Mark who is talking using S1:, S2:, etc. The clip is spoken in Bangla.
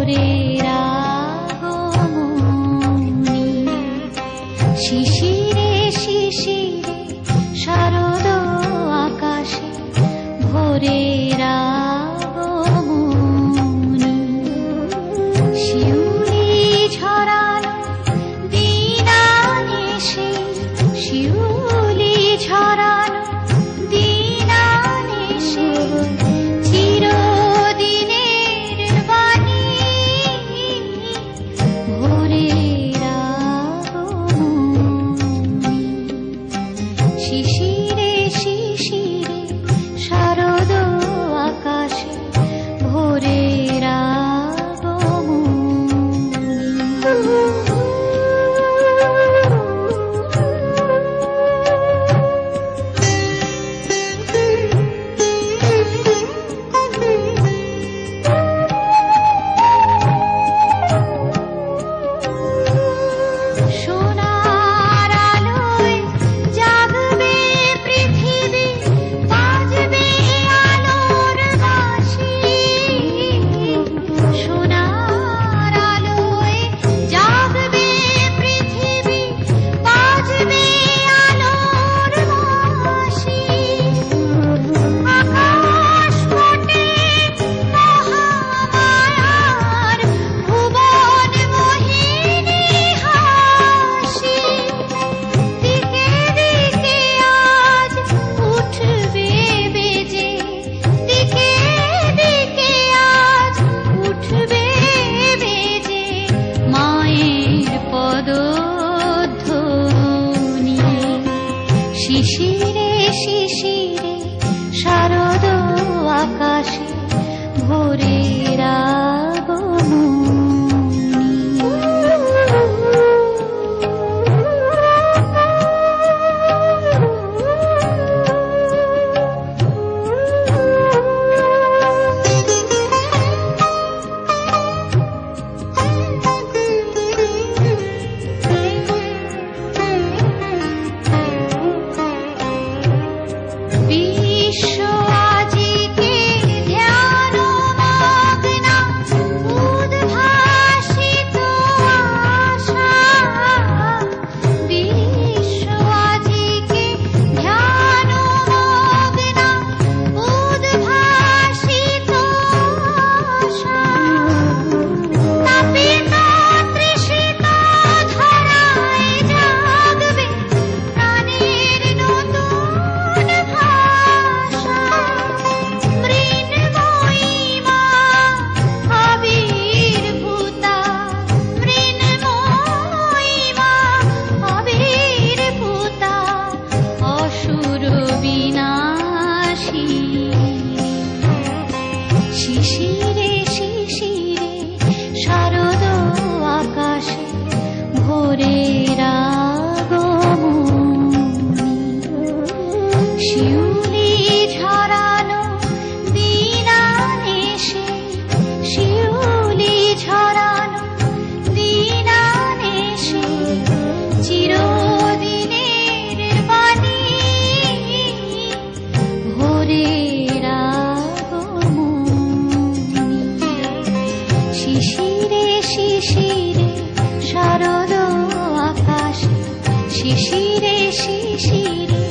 S1: ভোরের আগমনী। শিশিরে শিশিরে শারদ আকাশে ভোরের আগমনী। শিউলি ঝরানো দিনানিশে, শিউলি ঝরানো দিনানিশে চিরদিনের বাণী ভোরের আগমনী। শিশিরে শিশিরে শারদ আকাশে ভোরের সোনার আলোয় জাগবে পৃথিবী, বাজবে আলোর বাঁশি। সোনার আলোয় জাগবে পৃথিবী, বাজবে আলোর বাঁশি। আকাশ ফোটে মহামায়ার ভুবন মোহিনী হাসি। দিকে দিকে আজ উঠবে বেজে, দিকে দিকে আজ উঠবে বেজে মায়ের পদধ্বনি। শিশিরে শিশিরে শারদ আকাশে ভোরের বিশ্ব আজিকে ধ্যান মগ্না, উদ্ভাসিত আশা। বিশ্ব আজিকে ধ্যান মগ্না, উদ্ভাসিত আশা। তাপিত তৃষিত ধরায় জাগবে প্রাণের নতুন ভাষা। মৃন্ময়ী মা আবির্ভূতা, মৃন্ময়ী মা আবির্ভূতা, অসুর বিনাশী। শিশিরে শিশিরে শারদ আকাশে ভোরের আগমনী। শিউলি ঝরানো দিনানিশে, শিউলি ঝরানো দিনানিশে চিরদিনের বাণী ভোরের আগমনী। শিশিরে শিশিরে শারদ আকাশে, শিশিরে শিশিরে